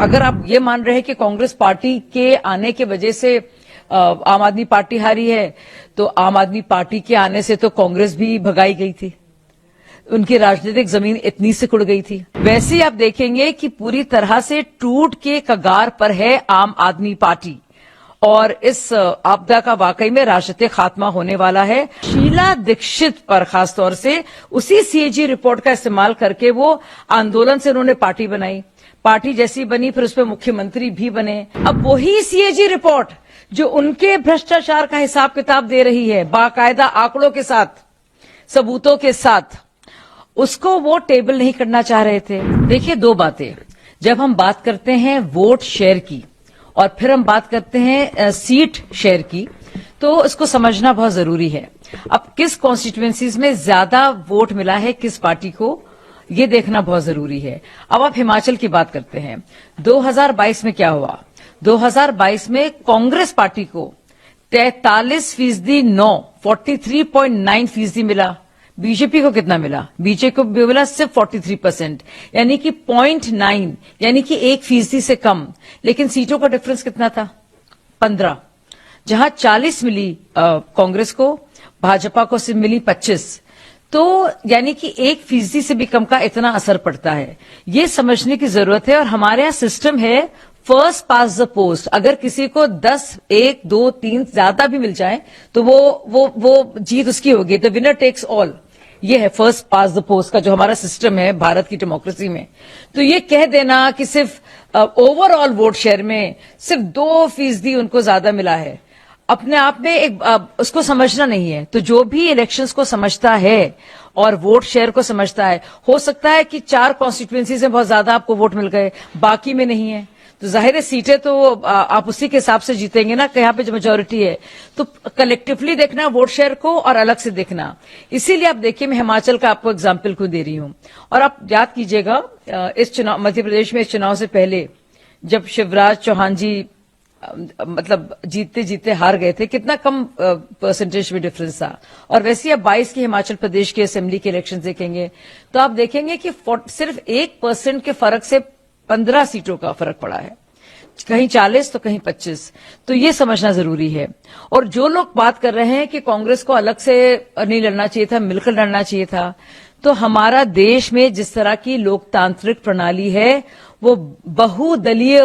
अगर आप ये मान रहे हैं कि कांग्रेस पार्टी के आने की वजह से आम आदमी पार्टी हारी है, तो आम आदमी पार्टी के आने से तो कांग्रेस भी भगाई गई थी, उनकी राजनीतिक जमीन इतनी सिकुड़ गई थी। वैसे ही आप देखेंगे कि पूरी तरह से टूट के कगार पर है आम आदमी पार्टी, और इस आपदा का वाकई में राजनीतिक खात्मा होने वाला है। शीला दीक्षित पर खासतौर से उसी सीएजी रिपोर्ट का इस्तेमाल करके वो आंदोलन से उन्होंने पार्टी बनाई, पार्टी जैसी बनी, फिर उस पर मुख्यमंत्री भी बने। अब वही सीएजी रिपोर्ट जो उनके भ्रष्टाचार का हिसाब किताब दे रही है, बाकायदा आंकड़ों के साथ, सबूतों के साथ, उसको वो टेबल नहीं करना चाह रहे थे। देखिए, दो बातें, जब हम बात करते हैं वोट शेयर की और फिर हम बात करते हैं सीट शेयर की, तो इसको समझना बहुत जरूरी है। अब किस कॉन्स्टिट्यूएंसीज में ज्यादा वोट मिला है किस पार्टी को, ये देखना बहुत जरूरी है। अब आप हिमाचल की बात करते हैं, 2022 में क्या हुआ? 2022 में कांग्रेस पार्टी को 43% 43.9% मिला। बीजेपी को कितना मिला? बीजेपी को मिला सिर्फ 43%, यानी कि 0.9, यानी कि 1% से कम। लेकिन सीटों का डिफरेंस कितना था? 15, जहां 40 मिली कांग्रेस को, भाजपा को सिर्फ मिली 25। तो यानी कि 1% से भी कम का इतना असर पड़ता है, ये समझने की जरूरत है। और हमारे यहां सिस्टम है फर्स्ट पास द पोस्ट। अगर किसी को 10, 1, 2, 3 ज्यादा भी मिल जाए तो वो जीत उसकी होगी। द विनर टेक्स ऑल, ये है फर्स्ट पास द पोस्ट का जो हमारा सिस्टम है भारत की डेमोक्रेसी में। तो ये कह देना कि सिर्फ ओवरऑल वोट शेयर में सिर्फ 2% उनको ज्यादा मिला है, अपने आप में एक उसको समझना नहीं है। तो जो भी इलेक्शंस को समझता है और वोट शेयर को समझता है, हो सकता है कि 4 कॉन्स्टिट्यूएंसी में बहुत ज्यादा आपको वोट मिल गए, बाकी में नहीं है, तो जाहिर है सीटें तो आप उसी के हिसाब से जीतेंगे ना, यहाँ पे जो मेजोरिटी है। तो कलेक्टिवली देखना वोट शेयर को और अलग से देखना। इसीलिए आप देखिए, मैं हिमाचल का आपको एग्जाम्पल क्यों दे रही हूं। और आप याद कीजिएगा, इस चुनाव, मध्य प्रदेश में इस चुनाव से पहले जब शिवराज चौहान जी मतलब जीतते जीतते हार गए थे, कितना कम परसेंटेज में डिफरेंस था। और वैसे आप 22 के हिमाचल प्रदेश के असेंबली के इलेक्शन देखेंगे तो आप देखेंगे कि सिर्फ 1% के फर्क से 15 सीटों का फर्क पड़ा है, कहीं 40 तो कहीं 25। तो ये समझना जरूरी है। और जो लोग बात कर रहे हैं कि कांग्रेस को अलग से नहीं लड़ना चाहिए था, मिलकर लड़ना चाहिए था, तो हमारा देश में जिस तरह की लोकतांत्रिक प्रणाली है वो बहुदलीय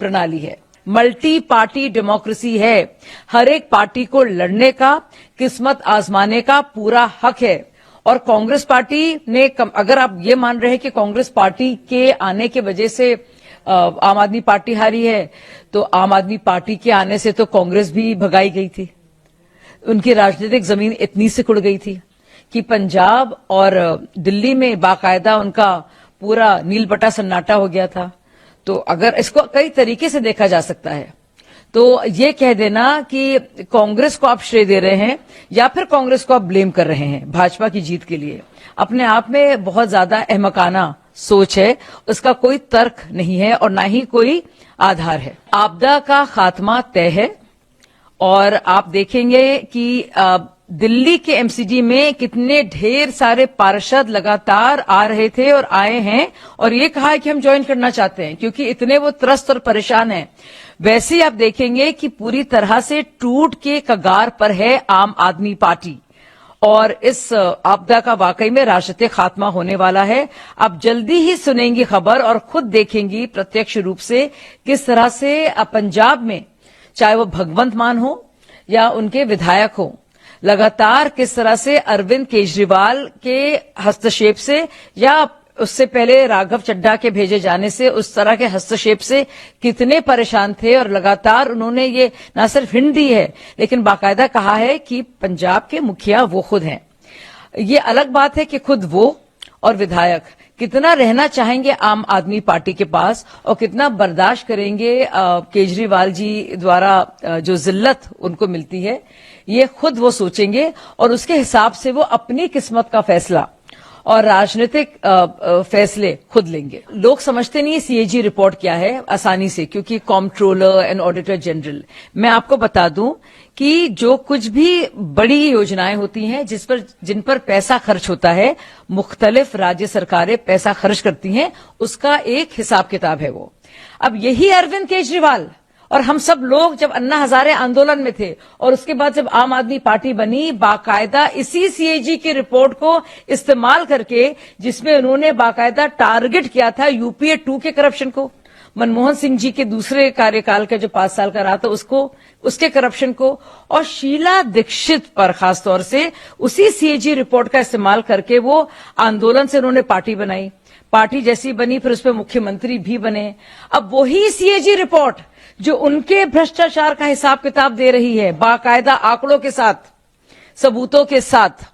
प्रणाली है, मल्टी पार्टी डेमोक्रेसी है। हर एक पार्टी को लड़ने का, किस्मत आजमाने का पूरा हक है। और कांग्रेस पार्टी ने अगर आप ये मान रहे हैं कि कांग्रेस पार्टी के आने की वजह से आम आदमी पार्टी हारी है, तो आम आदमी पार्टी के आने से तो कांग्रेस भी भगाई गई थी, उनकी राजनीतिक जमीन इतनी सिकुड़ गई थी कि पंजाब और दिल्ली में बाकायदा उनका पूरा नील बटा सन्नाटा हो गया था। तो अगर इसको कई तरीके से देखा जा सकता है, तो ये कह देना कि कांग्रेस को आप श्रेय दे रहे हैं या फिर कांग्रेस को आप ब्लेम कर रहे हैं भाजपा की जीत के लिए, अपने आप में बहुत ज्यादा अहमकाना सोच है। उसका कोई तर्क नहीं है और ना ही कोई आधार है। आपदा का खात्मा तय है। और आप देखेंगे कि दिल्ली के एमसीडी में कितने ढेर सारे पार्षद लगातार आ रहे थे और आए हैं और ये कहा है कि हम ज्वाइन करना चाहते हैं, क्योंकि इतने वो त्रस्त और परेशान हैं। वैसे ही आप देखेंगे कि पूरी तरह से टूट के कगार पर है आम आदमी पार्टी, और इस आपदा का वाकई में राजनीतिक खात्मा होने वाला है। आप जल्दी ही सुनेंगी खबर और खुद देखेंगी प्रत्यक्ष रूप से किस तरह से पंजाब में, चाहे वो भगवंत मान हो या उनके विधायक हो, लगातार किस तरह से अरविंद केजरीवाल के हस्तक्षेप से या उससे पहले राघव चड्ढा के भेजे जाने से, उस तरह के हस्तक्षेप से कितने परेशान थे। और लगातार उन्होंने ये न सिर्फ हिंट दी है लेकिन बाकायदा कहा है कि पंजाब के मुखिया वो खुद हैं। ये अलग बात है कि खुद वो और विधायक कितना रहना चाहेंगे आम आदमी पार्टी के पास और कितना बर्दाश्त करेंगे केजरीवाल जी द्वारा जो जिल्लत उनको मिलती है, ये खुद वो सोचेंगे और उसके हिसाब से वो अपनी किस्मत का फैसला और राजनीतिक फैसले खुद लेंगे। लोग समझते नहीं सीएजी रिपोर्ट क्या है आसानी से, क्योंकि कॉम्प्ट्रोलर एंड ऑडिटर जनरल। मैं आपको बता दूं कि जो कुछ भी बड़ी योजनाएं होती हैं जिन पर पैसा खर्च होता है, मुख्तलिफ राज्य सरकारें पैसा खर्च करती हैं, उसका एक हिसाब किताब है वो। अब यही अरविंद केजरीवाल और हम सब लोग जब अन्ना हजारे आंदोलन में थे और उसके बाद जब आम आदमी पार्टी बनी, बाकायदा इसी सीएजी की रिपोर्ट को इस्तेमाल करके, जिसमें उन्होंने बाकायदा टारगेट किया था यूपीए 2 के करप्शन को, मनमोहन सिंह जी के दूसरे कार्यकाल का जो 5 साल का रहा था उसको, उसके करप्शन को, और शीला दीक्षित पर खासतौर से उसी सीएजी रिपोर्ट का इस्तेमाल करके वो आंदोलन से उन्होंने पार्टी बनाई। पार्टी जैसी बनी फिर उसपे मुख्यमंत्री भी बने। अब वही सीएजी रिपोर्ट जो उनके भ्रष्टाचार का हिसाब किताब दे रही है, बाकायदा आंकड़ों के साथ, सबूतों के साथ,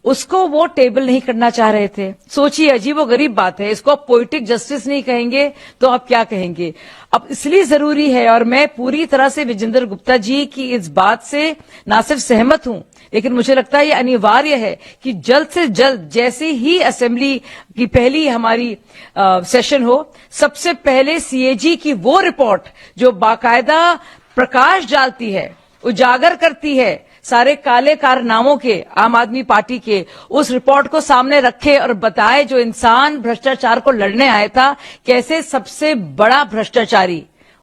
उसको वो टेबल नहीं करना चाह रहे थे। सोचिए, अजीबोगरीब बात है। इसको आप पोइटिक जस्टिस नहीं कहेंगे तो आप क्या कहेंगे? अब इसलिए जरूरी है, और मैं पूरी तरह से विजेंद्र गुप्ता जी की इस बात से ना सिर्फ सहमत हूं, लेकिन मुझे लगता है ये अनिवार्य है कि जल्द से जल्द, जैसे ही असेंबली की पहली हमारी सेशन हो, सबसे पहले सीएजी की वो रिपोर्ट जो बाकायदा प्रकाश डालती है, उजागर करती है सारे काले कारनामों के आम आदमी पार्टी के, उस रिपोर्ट को सामने रखे और बताए जो इंसान भ्रष्टाचार को लड़ने आया था, कैसे सबसे बड़ा भ्रष्टाचारी